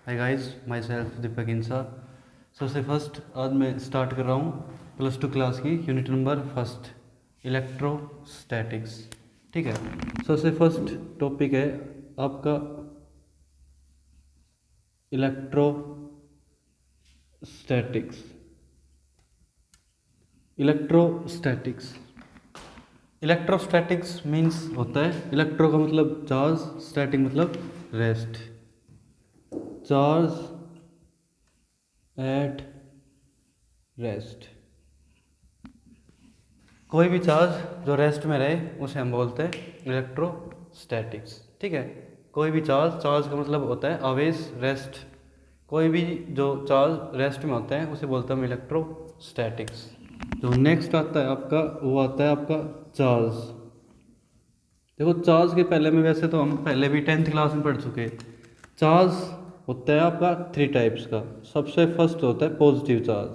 Hi guys, my self दीपक इंसा। सबसे first आज मैं स्टार्ट कर रहा हूँ +2 क्लास की यूनिट नंबर फर्स्ट, इलेक्ट्रोस्टैटिक्स। ठीक है, सबसे फर्स्ट टॉपिक है आपका इलेक्ट्रोस्टैटिक्स। इलेक्ट्रोस्टैटिक्स इलेक्ट्रोस्टैटिक्स मीन्स होता है, इलेक्ट्रो का मतलब चार्ज, स्टैटिक मतलब रेस्ट। चार्ज एट रेस्ट, कोई भी चार्ज जो रेस्ट में रहे उसे हम बोलते हैं इलेक्ट्रोस्टैटिक्स। ठीक है, कोई भी चार्ज का मतलब होता है आवेश, रेस्ट। कोई भी जो चार्ज रेस्ट में होता है उसे बोलते हैं हम इलेक्ट्रोस्टैटिक्स। जो नेक्स्ट आता है आपका, वो आता है आपका चार्ज। देखो, चार्ज के पहले में वैसे तो हम पहले भी 10th क्लास में पढ़ चुके। चार्ज होता है आपका 3 टाइप्स का। सबसे फर्स्ट होता है पॉजिटिव चार्ज,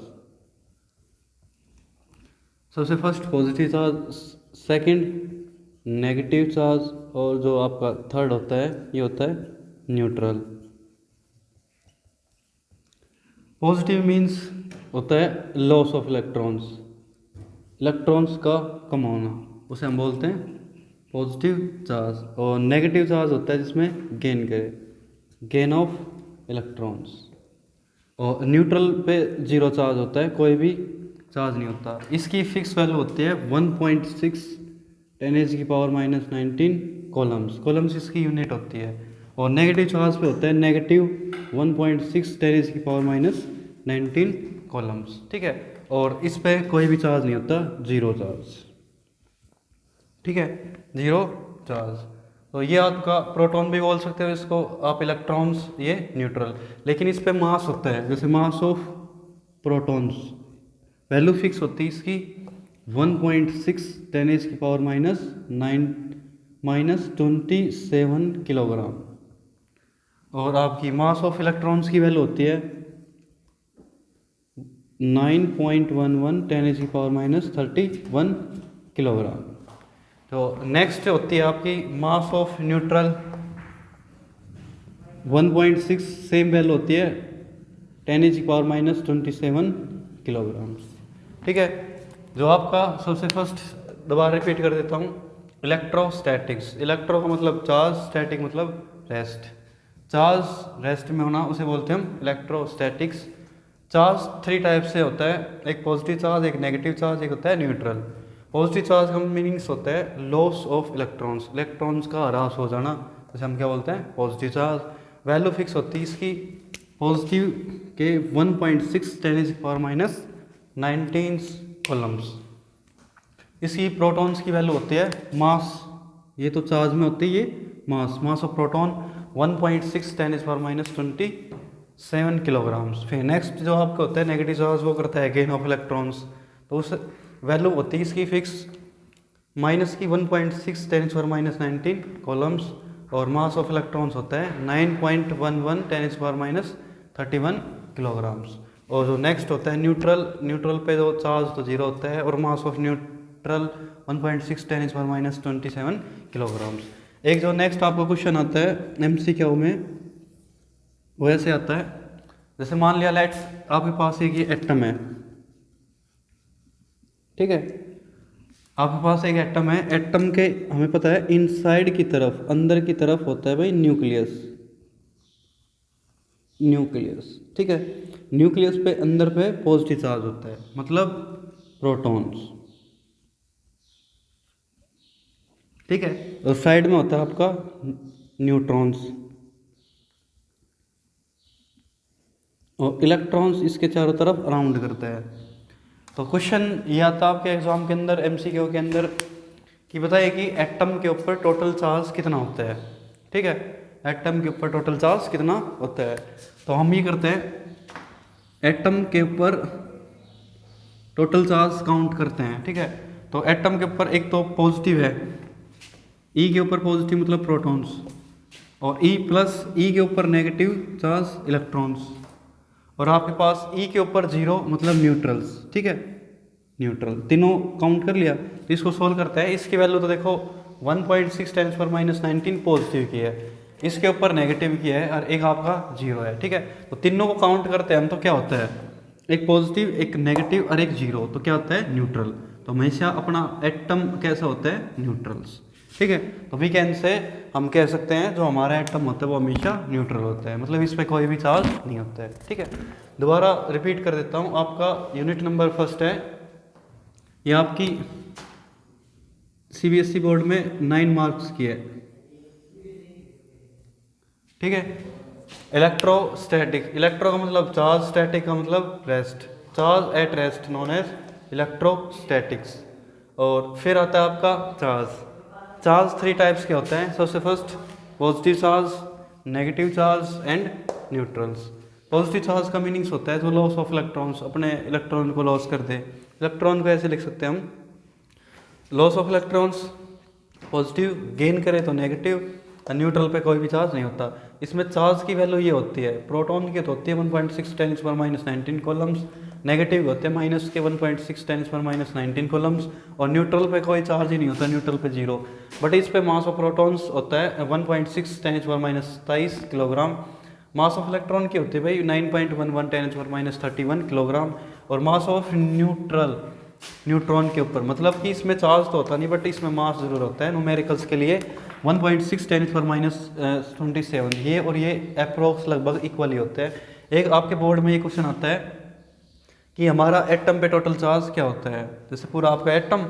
सबसे first positive charge, second negative charge, और जो आपका थर्ड होता है ये होता है न्यूट्रल। पॉजिटिव मीन्स होता है लॉस ऑफ इलेक्ट्रॉन्स, इलेक्ट्रॉन्स का कम होना, उसे हम बोलते हैं पॉजिटिव चार्ज। और नेगेटिव चार्ज होता है जिसमें गेन करे, गेन ऑफ इलेक्ट्रॉन्स। और न्यूट्रल पे जीरो चार्ज होता है, कोई भी चार्ज नहीं होता। इसकी फिक्स वैल्यू होती है 1.6 10⁻⁻19 कॉलम्स। कॉलम्स इसकी यूनिट होती है। और नेगेटिव चार्ज पे होता है नेगेटिव 1.6 10⁻⁻19 कॉलम्स। ठीक है, और इस पे कोई भी चार्ज नहीं होता, जीरो चार्ज। ठीक है, जीरो चार्ज। तो ये आपका प्रोटॉन भी बोल सकते हो इसको आप, इलेक्ट्रॉन्स ये न्यूट्रल। लेकिन इस पे मास होता है, जैसे mass of protons, value fix होती है इसकी 1.6 10⁻⁻9 किलोग्राम। और आपकी मास ऑफ इलेक्ट्रॉन्स की वैल्यू होती है 9.11 10⁻⁻31 किलोग्राम। तो नेक्स्ट होती है आपकी mass of neutral, 1.6 same value होती है 10⁻⁻27 किलोग्राम्स। ठीक है, जो आपका सबसे फर्स्ट दोबारा रिपीट कर देता हूँ, इलेक्ट्रोस्टैटिक्स। इलेक्ट्रो का मतलब चार्ज, स्टैटिक मतलब रेस्ट। चार्ज रेस्ट में होना उसे बोलते हैं हम इलेक्ट्रोस्टैटिक्स। चार्ज 3 टाइप से होता है, एक पॉजिटिव चार्ज, एक नेगेटिव चार्ज, एक होता है न्यूट्रल। पॉजिटिव चार्ज का मीनिंग्स होता है लॉस ऑफ इलेक्ट्रॉन्स, इलेक्ट्रॉन्स का ह्रास हो जाना, जैसे हम क्या बोलते हैं पॉजिटिव चार्ज। वैल्यू फिक्स होती है इसकी पॉजिटिव के 1.6 10⁻⁻19 कॉलम्स। इसकी प्रोटॉन्स की वैल्यू होती है मास, ये तो चार्ज में होती है, ये मास ऑफ प्रोटॉन 1.6 10⁻⁻27 किलोग्राम्स। फिर नेक्स्ट जो आपका होता है नेगेटिव चार्ज, वो करता है गेन ऑफ इलेक्ट्रॉन्स। तो उस वैल्यू होती है इसकी फिक्स माइनस की 1.6 10⁻⁻19 कॉलम्स। और मास ऑफ इलेक्ट्रॉन्स होता है 9.11 10⁻⁻31 किलोग्राम्स। और जो नेक्स्ट होता है न्यूट्रल, न्यूट्रल पे जो चार्ज तो जीरो होता है, और मास ऑफ न्यूट्रल 1.6 10⁻⁻27 किलोग्राम्स। एक जो नेक्स्ट आपका क्वेश्चन आता है MCQ में, वो ऐसे आता है, जैसे मान लिया लेट्स आपके पास एक ये एटम है। ठीक है, आपके पास एक एटम है, एटम के हमें पता है इनसाइड की तरफ, अंदर की तरफ होता है भाई न्यूक्लियस। न्यूक्लियस, ठीक है, न्यूक्लियस पे अंदर पे पॉजिटिव चार्ज होता है, मतलब प्रोटॉन्स। ठीक है, और साइड में होता है आपका न्यूट्रॉन्स, और इलेक्ट्रॉन्स इसके चारों तरफ अराउंड करता है। तो क्वेश्चन ये आता है आपके एग्जाम के अंदर, MCQ के अंदर, कि बताइए कि एटम के ऊपर टोटल चार्ज कितना होता है। ठीक है, एटम के ऊपर टोटल चार्ज कितना होता है। तो हम ये करते हैं, एटम के ऊपर टोटल चार्ज काउंट करते हैं। ठीक है, तो एटम के ऊपर एक तो पॉजिटिव है, E के ऊपर पॉजिटिव मतलब प्रोटॉन्स, और E प्लस E के ऊपर नेगेटिव चार्ज इलेक्ट्रॉन्स, और आपके पास E के ऊपर जीरो मतलब न्यूट्रल्स। ठीक है, न्यूट्रल तीनों काउंट कर लिया। तो इसको सोल्व करते हैं, इसकी वैल्यू तो देखो 1.6 10⁻⁻19 पॉजिटिव की है, इसके ऊपर नेगेटिव की है और एक आपका जीरो है, ठीक है। तो तीनों को काउंट करते हैं हम तो क्या होता है, एक पॉजिटिव, एक नेगेटिव और एक जीरो, तो क्या होता है न्यूट्रल। तो हमेशा अपना एटम कैसा होता है, न्यूट्रल्स, ठीक है। तो वीकेंड से हम कह सकते हैं जो हमारा एटम होता है वो हमेशा न्यूट्रल होता है, मतलब इस पर कोई भी चार्ज नहीं होता है, ठीक है। दोबारा रिपीट कर देता हूँ, आपका यूनिट नंबर फर्स्ट है, ये आपकी सीबीएसई बोर्ड में 9 मार्क्स की है, ठीक है। इलेक्ट्रोस्टैटिक, इलेक्ट्रो का मतलब चार्ज, स्टैटिक का मतलब rest, charge at rest known as electrostatics. और फिर आता है आपका चार्ज। चार्ज 3 टाइप्स के होते हैं, सबसे first positive charge, negative charge and neutrals. Positive charge का मीनिंग्स होता है जो लॉस ऑफ इलेक्ट्रॉन्स, अपने इलेक्ट्रॉन को लॉस कर दे। इलेक्ट्रॉन को ऐसे लिख सकते हैं हम, loss of electrons, positive gain करे तो नेगेटिव, और न्यूट्रल पे कोई भी चार्ज नहीं होता। इसमें चार्ज की वैल्यू ये होती है, प्रोटॉन की तो होती है 1.6 × 10⁻⁹ कॉलम्स, नेगेटिव होते हैं माइनस के 1.6 × 10⁻⁹ कॉलम्स, और न्यूट्रल पे कोई चार्ज ही नहीं होता, न्यूट्रल पे जीरो। बट इस पे मास ऑफ प्रोटॉन्स होता है 1.6 × 10⁻27 किलोग्राम, मास ऑफ इलेक्ट्रॉन की होती है भाई 9.11 × 10⁻31 किलोग्राम, और मास ऑफ न्यूट्रॉन के ऊपर, मतलब कि इसमें चार्ज तो होता नहीं बट इसमें मास जरूर होता है न्यूमेरिकल्स के लिए 1.6 × 10⁻27, ये और ये अप्रोक्स लगभग इक्वली होते हैं। एक आपके बोर्ड में ये क्वेश्चन आता है कि हमारा एटम पे टोटल चार्ज क्या होता है, जैसे पूरा आपका एटम,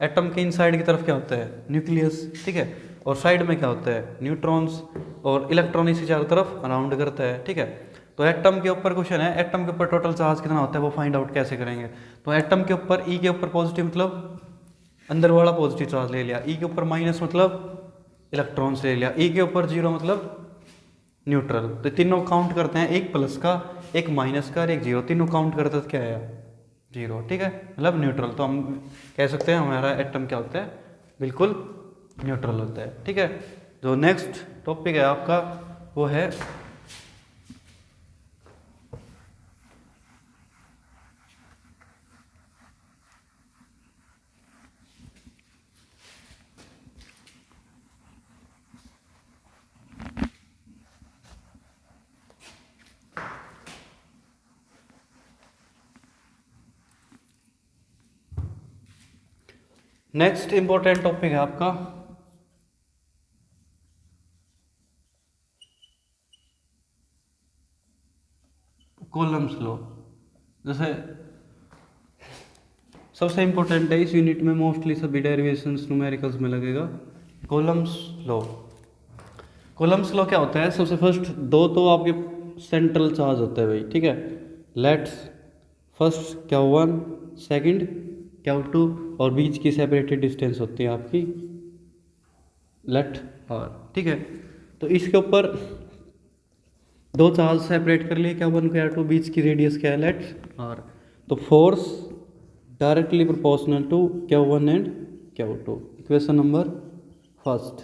एटम के इनसाइड की तरफ क्या होता है, न्यूक्लियस, ठीक है, और साइड में क्या होता है, न्यूट्रॉन्स, और इलेक्ट्रॉन इसी चारों तरफ अराउंड करता है, ठीक है। तो एटम के ऊपर क्वेश्चन है, एटम के ऊपर टोटल चार्ज कितना होता है वो फाइंड आउट कैसे करेंगे। तो एटम के ऊपर ई के ऊपर पॉजिटिव मतलब अंदर वाला पॉजिटिव चार्ज ले लिया, ई के ऊपर माइनस मतलब इलेक्ट्रॉन्स ले लिया, ई के ऊपर जीरो मतलब न्यूट्रल। तो तीनों काउंट करते हैं, एक प्लस का, एक माइनस का और एक जीरो, तीनों काउंट करते हैं तो क्या आया, जीरो, ठीक है, मतलब न्यूट्रल। तो हम कह सकते हैं हमारा एटम क्या होता है, बिल्कुल न्यूट्रल होता है, ठीक है। जो नेक्स्ट टॉपिक है आपका वो है नेक्स्ट इंपॉर्टेंट टॉपिक है आपका कॉलम्स लॉ। जैसे सबसे इंपॉर्टेंट है इस यूनिट में, मोस्टली सभी डेरिवेशंस न्यूमेरिकल्स में लगेगा, कॉलम्स लॉ। कॉलम्स लॉ क्या होता है, सबसे फर्स्ट दो तो आपके सेंट्रल चार्ज होता है भाई, ठीक है। Let's first Q1, second Q2, और बीच की सेपरेटेड डिस्टेंस होती है आपकी लेट आर, ठीक है। तो इसके ऊपर दो चार्ज सेपरेट कर लिए Q1 Q2, बीच की रेडियस क्या है लेट आर। तो force directly proportional to Q1 and Q2, equation number first,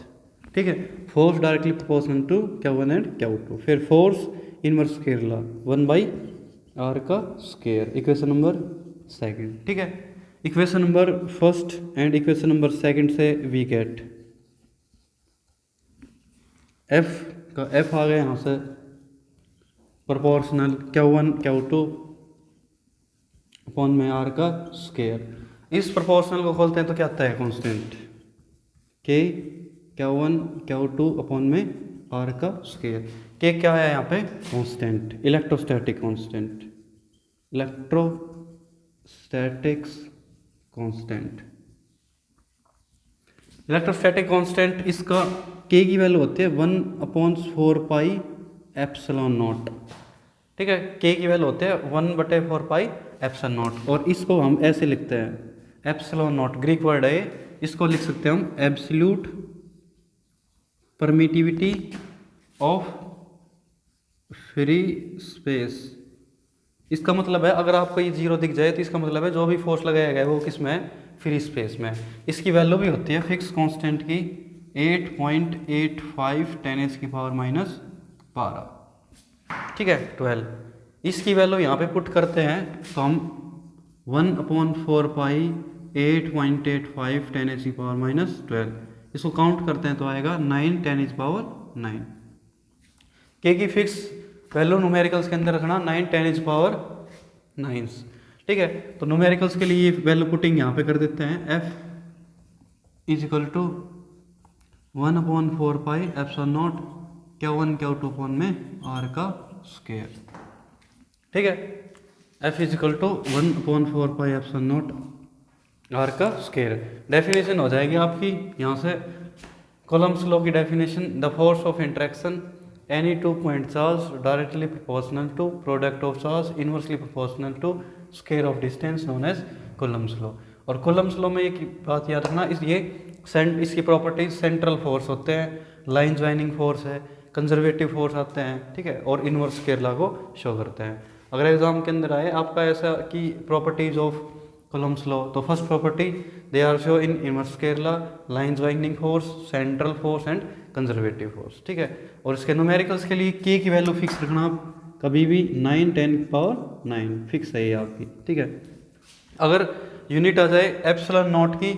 ठीक है। Force directly proportional to Q1 and Q2। फिर फोर्स इनवर्स स्क्वायर ला 1/r का स्क्वायर, इक्वेशन नंबर सेकंड, ठीक है। Equation number first and equation number second से we get F का F आ गया यहाँ से प्रोपोर्शनल Q1 Q2 अपॉन में r का स्क्वायर। इस प्रोपोर्शनल को खोलते हैं तो क्या आता है constant k Q1 Q2 upon में r का स्क्वायर। k क्या है यहाँ पे, constant, electrostatic constant, electrostatics constant, electrostatic constant. इसका k की वैल्यू होती है 1/4πε0, ठीक है। k की वैल्यू होती है 1/4πε0, और इसको हम ऐसे लिखते हैं ε0, ग्रीक वर्ड है, इसको लिख सकते हैं हम absolute permittivity of free space. इसका मतलब है अगर आपको ये जीरो दिख जाए तो इसका मतलब है जो भी फोर्स लगाया गया है वो किस में है, फ्री स्पेस में। इसकी वैल्यू भी होती है फिक्स कांस्टेंट की 8.85 10⁻⁻12, ठीक है, 12। इसकी वैल्यू यहाँ पे पुट करते हैं तो हम 1/4π8.85 10⁻12, इसको काउंट करते हैं तो आएगा 9 10⁻9, के की फिक्स वैल्यू न्यूमेरिकल्स के अंदर रखना 9 10 पावर 9, ठीक है। तो न्यूमेरिकल्स के लिए वैल्यू पुटिंग यहाँ पे कर देते हैं, f is equal to 1/4 pi epsilon naught Q1 Q2 upon में r का स्क्वायर, ठीक है। f is equal to 1/4 pi epsilon naught r का स्क्वायर। डेफिनेशन हो जाएगी आपकी यहाँ से कूलम्ब्स लॉ की definition, the force of interaction any two point charge directly proportional to product of charge inversely proportional to square of distance known as Coulomb's law. और Coulomb's law में एक बात याद रखना, इसकी प्रॉपर्टीज सेंट्रल फोर्स होते हैं, लाइन ज्वाइनिंग फोर्स है, कंजर्वेटिव फोर्स आते हैं, ठीक है, और इनवर्स स्क्वायर लॉ को शो करते हैं। अगर एग्जाम के अंदर आए आपका ऐसा कि प्रॉपर्टीज ऑफ कूलम्ब्स लॉ, तो first property they are show in inverse square law, line joining force, central force and conservative force, ठीक है। और इसके न्यूमेरिकल्स के लिए के की वैल्यू फिक्स रखना आप कभी भी 9 10 पावर 9 फिक्स है ये आपकी, ठीक है। अगर यूनिट आ जाए एप्सिलॉन नॉट की,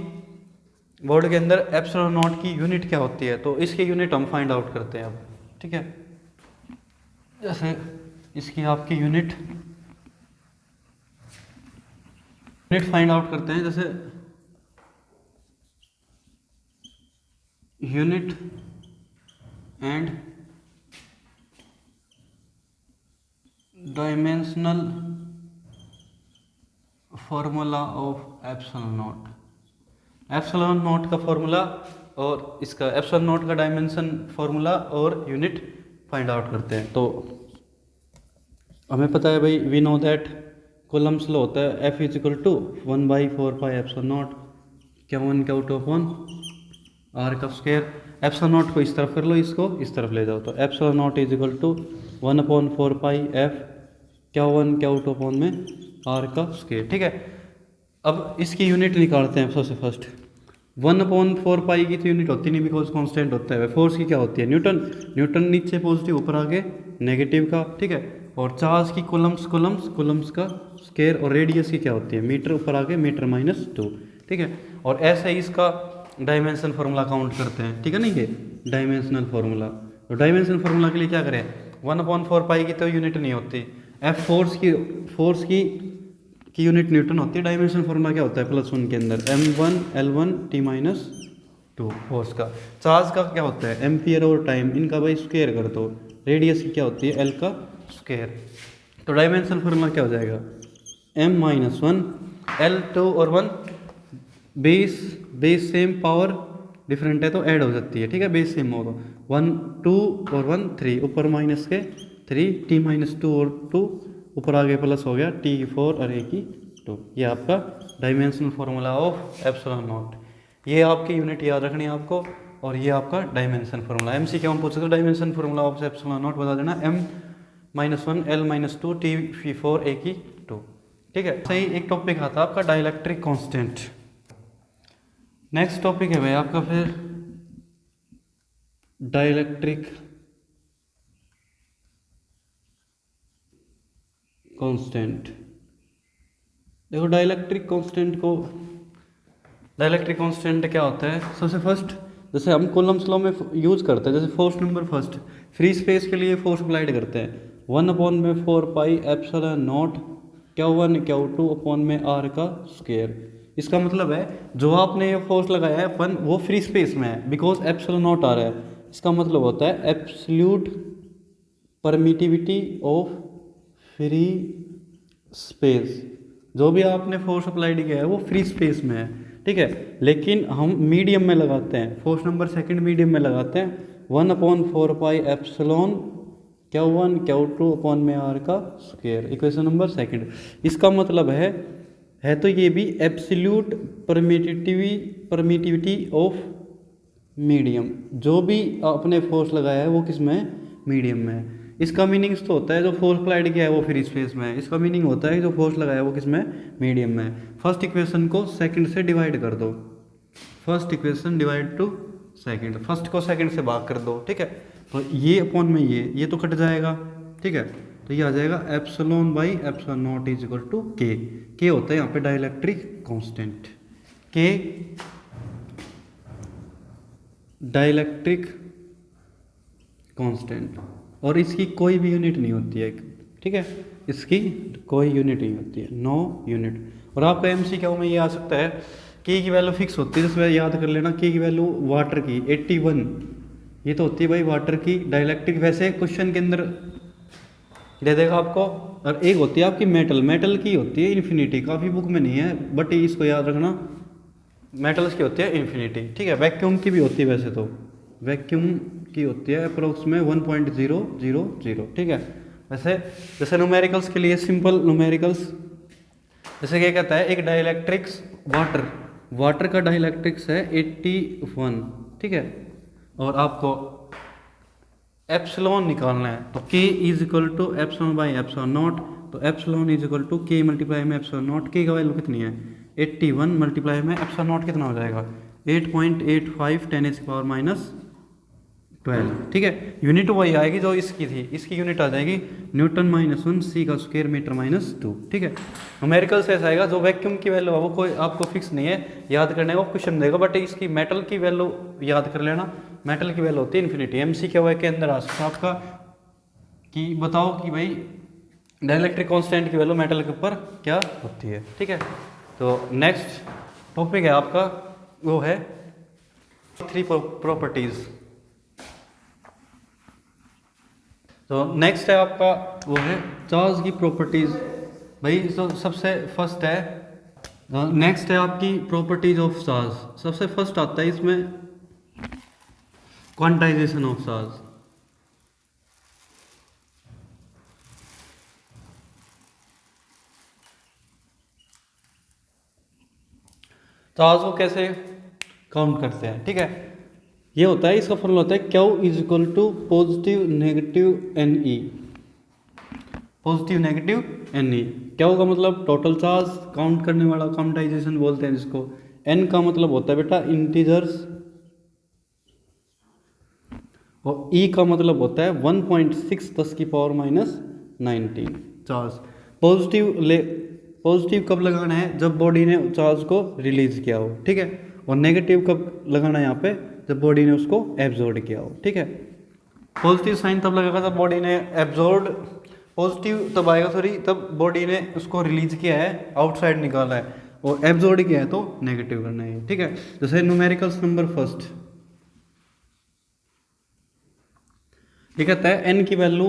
बोर्ड के अंदर एप्सिलॉन नॉट की यूनिट क्या होती है, तो इसकी यूनिट हम फाइंड आउट करते हैं अब, ठीक है। जैसे इसकी आपकी यूनिट फाइंड आउट करते हैं, जैसे unit and dimensional formula of epsilon naught. Epsilon naught का फॉर्मूला और इसका एप्सिलॉन नॉट का डायमेंशन फॉर्मूला और यूनिट फाइंड आउट करते हैं। तो हमें पता है भाई, we know that Coulomb's law होता है F is equal to 1/4 pi epsilon naught Q1 Q2 upon r का स्क्वायर। एप्सिलॉन नॉट को इस तरफ कर लो, इसको इस तरफ ले जाओ, तो epsilon naught is equal to 1/4 pi F Q1 Q2 upon में r का स्क्वायर, ठीक है। अब इसकी यूनिट निकालते हैं सबसे फर्स्ट। 1/4 पाई की तो यूनिट होती नहीं, बिकॉज कांस्टेंट होता है। फोर्स की क्या होती है, न्यूटन। न्यूटन नीचे पॉजिटिव, ऊपर आगे नेगेटिव का, ठीक है। और चार्ज की कूलम्ब्स का स्क्वायर, और रेडियस की क्या होती है, मीटर, ऊपर आगे मीटर -2, ठीक है। और ऐसे ही इसका डायमेंशन फार्मूला काउंट करते हैं, ठीक है ना, ये डायमेंशनल फार्मूला। तो डायमेंशनल फार्मूला के लिए क्या करें, 1/4 पाई की तो यूनिट नहीं होती, एफ फोर्स की यूनिट न्यूटन होती है। डायमेंशनल फार्मूला क्या होता है, +1 के अंदर m1 L1 T-2 फोर्स का। चार्ज का क्या होता है, एम्पियर और टाइम, इनका भाई स्क्वायर कर दो। रेडियस की क्या होती है, L का स्क्वायर। तो डायमेंशनल फार्मूला क्या हो जाएगा, m-1 L2 और 1 बेस सेम, पावर डिफरेंट है तो ऐड हो जाती है, ठीक है। बेस सेम हो तो 1 2 और 1 3, ऊपर माइनस के 3, T-2 और 2, ऊपर आगे प्लस हो गया T4 और A की 2। ये आपका dimensional formula of epsilon not. ये आपकी यूनिट याद रखनी है आपको, और ये आपका डायमेंशन फार्मूला। MCQ हम पूछ सकते, dimension formula of epsilon not बता देना, m-1 L-2 T4 A की 2, ठीक है। सही। एक टॉपिक आता है आपका डाइलेक्ट्रिक कांस्टेंट। नेक्स्ट टॉपिक है भाई आपका फिर डाइलेक्ट्रिक कांस्टेंट। देखो डाइलेक्ट्रिक कांस्टेंट क्या होता है, सबसे फर्स्ट जैसे हम कूलम्ब्स लॉ में यूज करते हैं, जैसे force number first free space के लिए फोर्स अप्लाइड करते हैं, 1/4 pi epsilon naught Q1 Q2 upon में r का स्क्वायर। इसका मतलब है जो आपने ये फोर्स लगाया है अपन, वो फ्री स्पेस में है, बिकॉज एप्सिलॉन नॉट आ रहा है। इसका मतलब होता है absolute permittivity of free space. जो भी आपने फोर्स अप्लाइड किया है वो फ्री स्पेस में है, ठीक है। लेकिन हम मीडियम में लगाते हैं, फोर्स नंबर सेकंड मीडियम में लगाते हैं, 1/4 pi epsilon Q1 Q2 upon में r का स्क्वायर, इक्वेशन नंबर सेकंड। इसका मतलब है तो ये भी एब्सोल्यूट परमिटिविटी ऑफ मीडियम। जो भी आपने फोर्स लगाया है वो किस में है, मीडियम में है। इसका मीनिंग्स तो होता है जो फोर्स अप्लाइड किया है वो फ्री स्पेस में है, इसका मीनिंग होता है जो फोर्स लगाया है वो किस में, मीडियम में है। फर्स्ट इक्वेशन को सेकंड से डिवाइड कर दो, first equation divide two second, first को सेकंड से भाग कर दो, ठीक है। तो ये अपॉन में ये तो कट जाएगा, ठीक है। तो ये आ जाएगा epsilon by epsilon naught is equal to K होता है यहाँ पे dielectric constant. K dielectric constant, और इसकी कोई भी यूनिट नहीं होती है, ठीक है, इसकी कोई यूनिट नहीं होती है, नो यूनिट। और आपका एमसीक्यू में ये आ सकता है की वैल्यू फिक्स होती है, जिसमें याद कर लेना की वैल्यू वाटर की 81, ये तो होती है भाई वाटर की डाइलेक्ट्रिक। वैसे क्वेश्चन के अंदर दे देगा आपको। और एक होती है आपकी मेटल, मेटल की होती है इन्फिनिटी, काफ़ी बुक में नहीं है बट इसको याद रखना, मेटल्स की होती है इन्फिनिटी, ठीक है। वैक्यूम की भी होती है, वैसे तो वैक्यूम की होती है अप्रोक्स में 1.000, ठीक है। वैसे जैसे न्यूमेरिकल्स के लिए सिंपल न्यूमेरिकल्स, जैसे क्या कहता है एक डाइलेक्ट्रिक्स वाटर का डाइलेक्ट्रिक्स है 81, ठीक है। और आपको एप्सिलॉन निकालना है तो K is equal to epsilon by epsilon naught, तो epsilon is equal to K multiply में एप्सिलॉन नॉट। K का वैल्यू कितनी है 81 मल्टीप्लाई में एप्सिलॉन नॉट कितना हो जाएगा 8.85 10 की पावर माइनस 12, ठीक है। यूनिट वही आएगी जो इसकी थी, इसकी यूनिट आ जाएगी न्यूटन -1 C का स्क्वायर मीटर -2, ठीक है। न्यूमेरिकल से ऐसा आएगा जो वैक्यूम की वैल्यू है वो कोई आपको फिक्स नहीं है याद करने को, क्वेश्चन देगा बट इसकी मेटल की वैल्यू याद कर लेना, मेटल की वैल्यू होती है इन्फिनिटी। एमसीक्यू के अंदर आ सकता है आपका कि बताओ कि भाई डाइलेक्ट्रिक कांस्टेंट की वैल्यू मेटल के ऊपर क्या होती है, ठीक है। तो नेक्स्ट टॉपिक है आपका वो है 3 प्रॉपर्टीज। तो नेक्स्ट है आपका वो है चार्ज की प्रॉपर्टीज। भाई तो सबसे फर्स्ट है, नेक्स्ट है आपकी प्रॉपर्टीज ऑफ चार्ज। सबसे फर्स्ट आता है इसमें क्वांटाइजेशन ऑफ चार्ज। चार्ज को कैसे काउंट करते हैं, ठीक है। ये होता है, इसका फॉर्मूला होता है Q is equal to positive negative NE, positive negative NE। Q का मतलब टोटल चार्ज काउंट करने वाला, काउंटाइजेशन बोलते हैं जिसको। N का मतलब होता है बेटा इंटीजर्स, और E का मतलब होता है 1.6 10 की पावर -19 चार्ज। पॉजिटिव कब लगाना है जब बॉडी ने चार्ज को रिलीज किया हो, ठीक है। और नेगेटिव कब लगाना है यहाँ पे जब बॉडी ने उसको एब्जॉर्ब किया हो, ठीक है। पॉजिटिव साइन तब लगेगा जब बॉडी ने एब्जॉर्ब, पॉजिटिव तब आएगा सॉरी तब बॉडी ने उसको रिलीज किया है, आउटसाइड निकाला है, और एब्जॉर्ब किया है तो नेगेटिव करना है, ठीक है। जैसे न्यूमेरिकल्स नंबर फर्स्ट, ये कहता है N की वैल्यू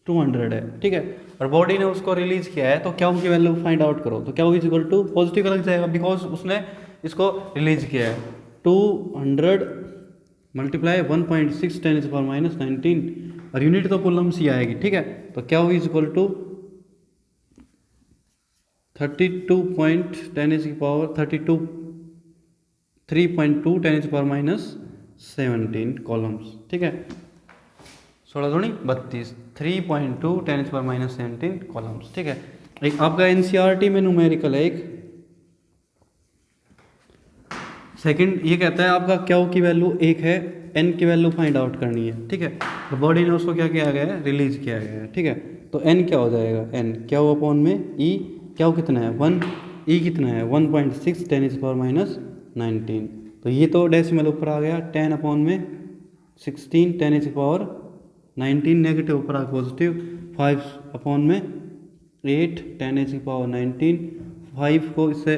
200 है, ठीक है, और बॉडी ने उसको रिलीज किया है तो Q की वैल्यू फाइंड आउट करो। तो Q is equal to positive का लग जाएगा बिकॉज उसने इसको रिलीज किया है, 200 मल्टीप्लाई 1.6 10 की पावर -19, और यूनिट तो कूलम्स ही आएगी, ठीक है। तो Q इज इक्वल टू 32.10 की पावर 3.2 10 की पावर -17 कॉलम्स, ठीक है। 16 दूनी 32, 3.2 10 की पावर -17 कॉलम्स, ठीक है। एक आपका एनसीईआरटी में न्यूमेरिकल है एक सेकंड, ये कहता है आपका Q की वैल्यू 1 है, N की वैल्यू फाइंड आउट करनी है, ठीक है। तो बॉडी ने उसको क्या किया गया है रिलीज किया गया है, ठीक है। तो N क्या हो जाएगा N Q अपॉन में E, Q कितना है 1, E कितना है 1.6 10 की पावर -19, तो ये तो डेसिमल ऊपर आ गया 10 अपॉन में 16 10 की पावर 19, नेगेटिव ऊपर आ पॉजिटिव 5 अपॉन में 8 10 की पावर 19, 5 को इससे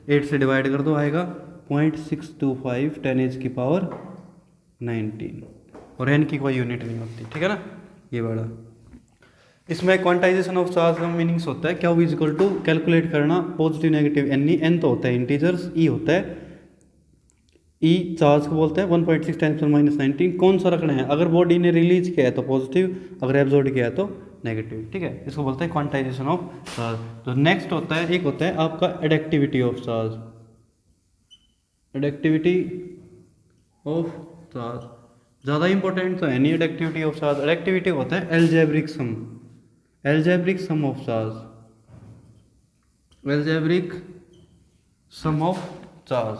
8 से डिवाइड कर दो आएगा 0.625 10 की पावर 19, और N की कोई यूनिट नहीं होती, ठीक है ना। ये बड़ा इसमें क्वांटाइजेशन ऑफ चार्ज का मीनिंग्स होता है Q is equal to calculate करना पॉजिटिव नेगेटिव NE, N तो होता है इंटीजर्स, E होता है E चार्ज को बोलते हैं 1.6 10 की पावर -19। कौन सा रखना है, अगर बॉडी ने रिलीज किया है तो पॉजिटिव, अगर एब्जॉर्ब किया है तो नेगेटिव, ठीक है। इसको बोलते हैं क्वांटाइजेशन ऑफ चार्ज। तो नेक्स्ट होता है, एक होता है आपका एडेक्टिविटी ऑफ चार्ज, एडेक्टिविटी ऑफ चार्ज ज़्यादा इंपॉर्टेंट तो है नहीं एडेक्टिविटी ऑफ चार्ज। एडेक्टिविटी होता है algebraic sum, algebraic sum of charge, algebraic sum of charge.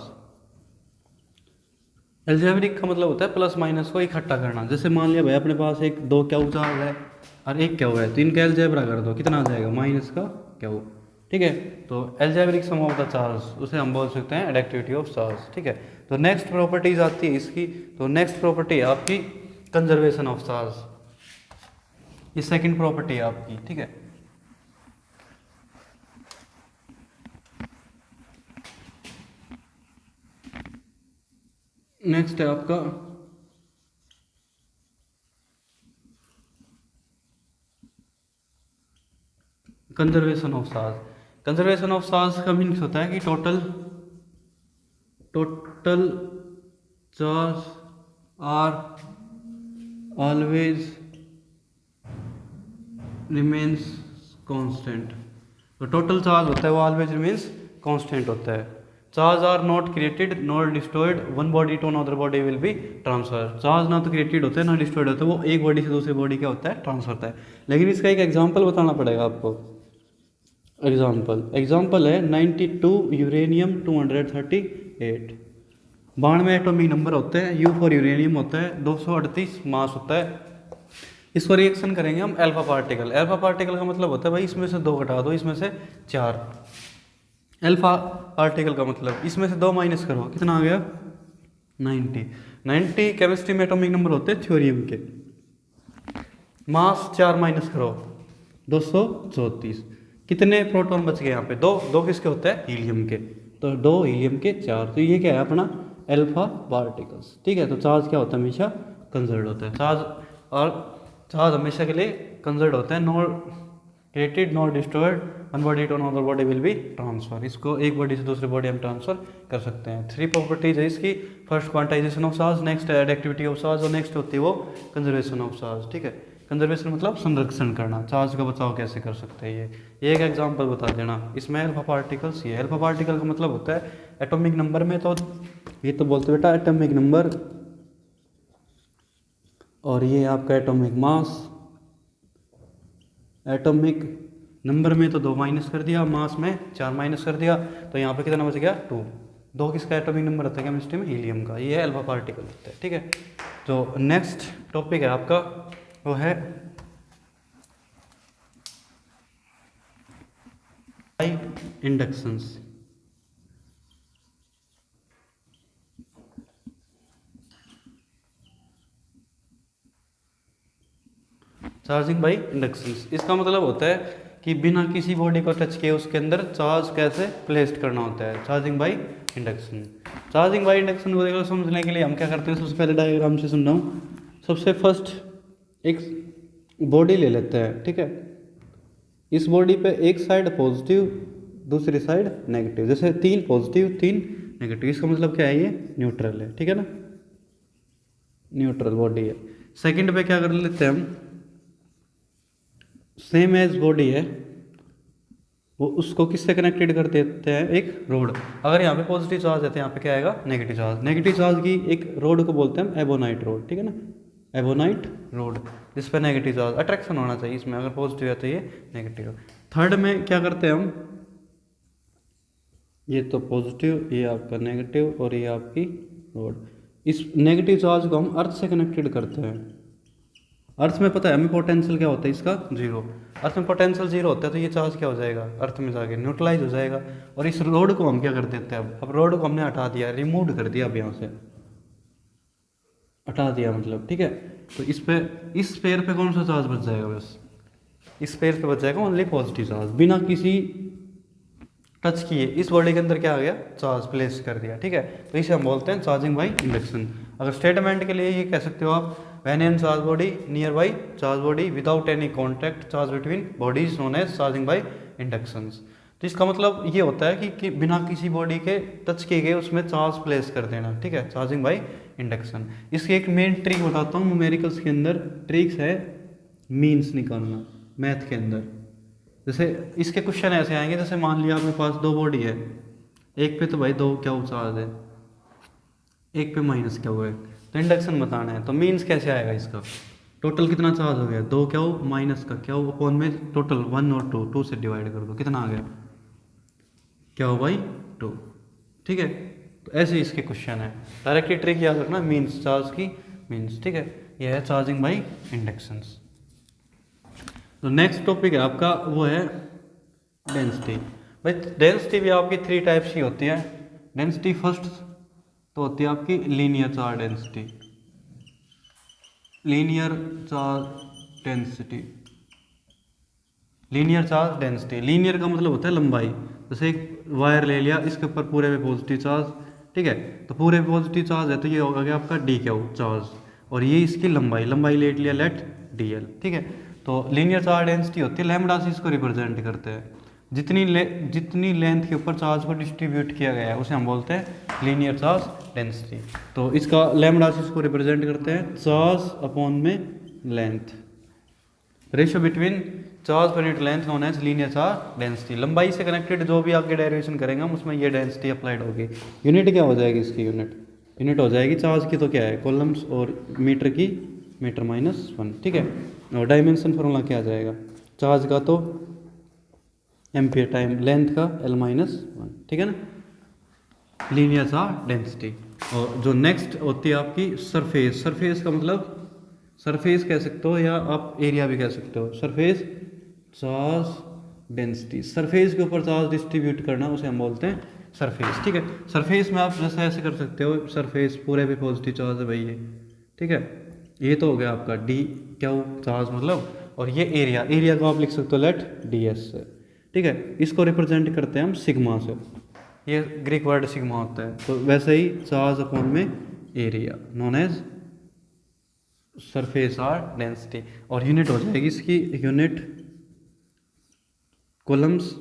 Algebraic का मतलब होता है प्लस माइनस को इकट्ठा करना। जैसे मान लिया भाई अपने पास एक 2 Q चार्ज है और एक Q है, तो इनका एल्जेब्रा कर दो, कितना आ जाएगा माइनस का Q, ठीक है। तो algebraic sum of the charge उसे हम बोल सकते हैं एडेक्टिविटी ऑफ चार्ज, ठीक है। तो नेक्स्ट प्रॉपर्टीज आती है इसकी, तो नेक्स्ट प्रॉपर्टी है आपकी कंजर्वेशन ऑफ चार्ज। ये सेकंड प्रॉपर्टी है आपकी, ठीक है। नेक्स्ट है आपका conservation of charge. Conservation of charge का मीन्स होता है कि total charge are always remains constant. तो टोटल चार्ज होता है वो ऑलवेज रिमेन्स कांस्टेंट होता है। Charge are not created not destroyed, one body to another body will be transfer. Charge ना तो क्रिएटेड होता है ना डिस्ट्रॉयड होता है, वो एक बॉडी से दूसरी बॉडी क्या होता है, ट्रांसफर होता है। लेकिन इसका एक एग्जाम्पल बताना पड़ेगा आपको। एग्जाम्पल है 92 यूरेनियम 238। 92 एटॉमिक नंबर होते हैं, यू फॉर यूरेनियम होता है, 238 मास होता है। इसको रिएक्शन करेंगे हम अल्फा पार्टिकल। अल्फा पार्टिकल का मतलब होता है भाई इसमें से 2 घटा दो, इसमें से 4। अल्फा पार्टिकल का मतलब इसमें से 2 माइनस करो, कितना आ गया 90। केमिस्ट्री में एटॉमिक नंबर होते हैं थ्योरियम के। मास 4 माइनस करो 234। कितने प्रोटॉन बच गए यहाँ पे, 2 किसके होते हैं, हीलियम के। तो 2 हीलियम के 4, तो ये क्या है अपना अल्फा पार्टिकल्स, ठीक है। तो चार्ज क्या होता है, हमेशा कंजर्व होता है चार्ज, और चार्ज हमेशा के लिए कंजर्व होता है, not created not destroyed, one body to another body will be transfer. इसको एक बॉडी से दूसरी बॉडी हम ट्रांसफर कर सकते हैं। 3 प्रॉपर्टीज है इसकी। First quantization of charge, next एडेक्टिविटी ऑफ चार्ज, और नेक्स्ट होती है वो कंजर्वेशन ऑफ चार्ज, ठीक है। कंजर्वेशन मतलब संरक्षण करना, चार्ज का बचाव कैसे कर सकते हैं ये एक एग्जांपल बता देना। इसमें अल्फा पार्टिकल्स, ये अल्फा पार्टिकल का मतलब होता है एटॉमिक नंबर में, तो ये तो बोलते बेटा एटॉमिक नंबर, और ये आपका एटॉमिक मास। एटॉमिक नंबर में तो 2 माइनस कर दिया, मास में 4 माइनस कर दिया, तो यहाँ पे कितना बच गया 2 किसका एटॉमिक नंबर होता है केमिस्ट्री में, हीलियम का। ये अल्फा पार्टिकल होता है, ठीक है। तो नेक्स्ट टॉपिक है आपका वो है इंडक्शंस। चार्जिंग बाई इंडक्शंस, इसका मतलब होता है कि बिना किसी बॉडी को टच किए उसके अंदर चार्ज कैसे प्लेस्ड करना होता है, charging by induction. Charging by induction को समझने के लिए हम क्या करते हैं, सबसे पहले डायग्राम से समझाऊँ। सबसे फर्स्ट एक बॉडी ले लेते हैं, ठीक है। इस बॉडी पे एक साइड पॉजिटिव दूसरी साइड नेगेटिव, जैसे 3 पॉजिटिव 3 नेगेटिव, इसका मतलब क्या है, ये न्यूट्रल है, ठीक है ना, न्यूट्रल बॉडी है। सेकंड पे क्या कर लेते हैं हम, सेम एज बॉडी है वो, उसको किससे कनेक्टेड कर देते हैं, एक रोड। अगर यहाँ पे पॉजिटिव चार्ज है तो यहाँ पे क्या आएगा, नेगेटिव चार्ज। नेगेटिव चार्ज की एक रोड को बोलते हैं हम एबोनाइट रोड, ठीक है ना, एबोनाइट रोड, जिस पर नेगेटिव चार्ज अट्रैक्शन होना चाहिए इसमें, अगर पॉजिटिव है तो ये नेगेटिव। थर्ड में क्या करते हैं हम, ये तो पॉजिटिव, ये आपका नेगेटिव, और ये आपकी रोड। इस नेगेटिव चार्ज को हम अर्थ से कनेक्टेड करते हैं। अर्थ में पता है हमें पोटेंशियल क्या होता है इसका, 0। अर्थ में पोटेंशियल 0 होता है, तो ये चार्ज क्या हो जाएगा, अर्थ में जाके न्यूट्रलाइज हो जाएगा। और इस रोड को हम क्या कर देते हैं, अब रोड को हमने हटा दिया, रिमूव कर दिया, अब यहाँ से हटा दिया मतलब, ठीक है। तो इस पेयर पे कौन सा चार्ज बच जाएगा, बस इस पेयर पे बच जाएगा ओनली पॉजिटिव चार्ज, बिना किसी टच किए इस बॉडी के अंदर क्या आ गया, चार्ज प्लेस कर दिया, ठीक है। तो इसे हम बोलते हैं चार्जिंग बाई इंडक्शन। अगर स्टेटमेंट के लिए ये कह सकते हो आप, when an charge body near by charge body without any contact charge between bodies known as charging by inductions. तो इसका मतलब ये होता है कि बिना किसी बॉडी के टच किए गए उसमें चार्ज प्लेस कर देना, ठीक है, चार्जिंग बाई इंडक्शन। इसकी एक मेन ट्रिक बताता हूँ, न्यूमेरिकल्स के अंदर ट्रिक्स है मीन्स निकालना मैथ के अंदर। जैसे इसके क्वेश्चन ऐसे आएंगे, जैसे मान लिया आपके पास 2 बॉडी है, एक पे तो भाई 2 क्या चार्ज है, एक पे माइनस क्या हुआ है, तो इंडक्शन बताना है। तो मीन्स कैसे आएगा इसका, टोटल कितना चार्ज हो गया, 2 क्या हो माइनस का क्या हो अपॉन में टोटल 1 और 2 से डिवाइड कर दो, कितना आ गया, क्या हो भाई 2, ठीक है। तो ऐसे इसके क्वेश्चन है, डायरेक्टली ट्रिक याद रखना, मीन्स चार्ज की मीन्स, ठीक है। यह है चार्जिंग बाई इंडक्शंस। तो नेक्स्ट टॉपिक है आपका वो है डेंसिटी। भाई डेंसिटी भी आपकी 3 टाइप्स की होती है। डेंसिटी फर्स्ट तो होती है आपकी linear charge density, linear charge density, linear charge density, linear का मतलब होता है लंबाई। जैसे एक वायर ले लिया, इसके ऊपर पूरे पे पॉजिटिव चार्ज, ठीक है, तो पूरे पे पॉजिटिव चार्ज है तो ये होगा क्या आपका डी क्यू चार्ज, और ये इसकी लंबाई, लंबाई ले लिया लेट डी एल, ठीक है। तो लीनियर चार्ज डेंसिटी होती है लैम्बडा से इसको रिप्रेजेंट करते हैं। जितनी लेंथ के ऊपर चार्ज को डिस्ट्रीब्यूट किया गया है उसे हम बोलते हैं लीनियर चार्ज डेंसिटी। तो इसका लैम्बडा से इसको रिप्रेजेंट करते हैं चार्ज अपॉन में length, ratio between charge per unit length known as linear charge density. लंबाई से कनेक्टेड जो भी आगे डेरिवेशन करेंगे हम उसमें ये डेंसिटी अप्लाइड होगी। यूनिट क्या हो जाएगी इसकी, यूनिट हो जाएगी चार्ज की, तो क्या है कॉलम्स, और मीटर की मीटर -1, ठीक है। और डायमेंशन फॉर्मूला क्या आ जाएगा, चार्ज का तो एम्पियर टाइम, लेंथ का L-1, ठीक है ना, लीनियर चार्ज डेंसिटी। और जो नेक्स्ट होती है आपकी सरफेस, सरफेस का मतलब सरफेस कह सकते हो या आप एरिया भी कह सकते हो। सरफेस चार्ज डेंसिटी, सरफेस के ऊपर चार्ज डिस्ट्रीब्यूट करना उसे हम बोलते हैं सरफेस, ठीक है। सरफेस में आप जैसे ऐसे कर सकते हो, सरफेस पूरे पे पॉजिटिव चार्ज है भाई ये, ठीक है। ये तो हो गया आपका डी क्यू चार्ज मतलब, और ये एरिया, एरिया को आप लिख सकते हो लेट डी एस से, ठीक है। इसको रिप्रेजेंट करते हैं हम सिग्मा से, ये ग्रीक वर्ड सिग्मा होता है। तो वैसे ही चार्ज अपॉन में area known as surface are density, और यूनिट हो जाएगी इसकी, यूनिट कॉलम्स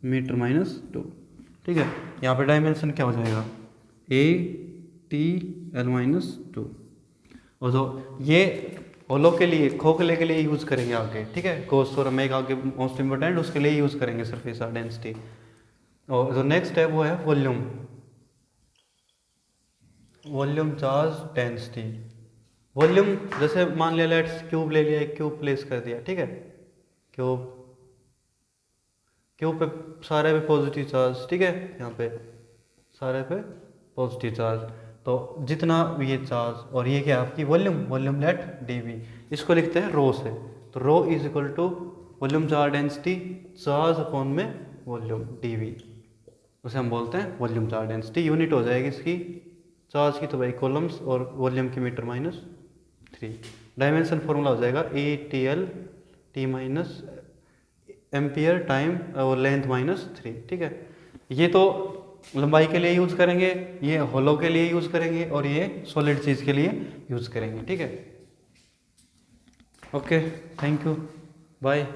मीटर -2, ठीक है। यहाँ पे डायमेंशन क्या हो जाएगा, ATL-2। और जो ये होलो के लिए, खोखले के लिए यूज़ करेंगे आगे, ठीक है, कोस और ओमेगा आगे मोस्ट इंपॉर्टेंट उसके लिए यूज़ करेंगे सरफेस आर डेंसिटी। और जो नेक्स्ट है वो है volume, volume charge density. Volume जैसे मान लिया लेट्स क्यूब ले लिया, एक क्यूब प्लेस कर दिया, ठीक है, क्यूब, क्यूब पे सारे पे पॉजिटिव चार्ज, ठीक है, यहाँ पे सारे पे पॉजिटिव चार्ज, तो जितना भी ये चार्ज, और ये क्या आपकी वॉल्यूम, वॉल्यूम लेट डीवी, इसको लिखते हैं रो से। तो rho is equal to volume charge density charge upon में वॉल्यूम डीवी, उसे हम बोलते हैं वॉल्यूम चार्ज डेंसिटी। यूनिट हो जाएगी इसकी चार्ज की तो भाई कॉलम्स, और वॉल्यूम की मीटर -3। डायमेंशन फॉर्मूला हो जाएगा ATL T minus ampere time और लेंथ -3, ठीक है। ये तो लंबाई के लिए यूज़ करेंगे, ये होलो के लिए यूज़ करेंगे, और ये सॉलिड चीज़ के लिए यूज़ करेंगे, ठीक है। Okay, thank you, bye.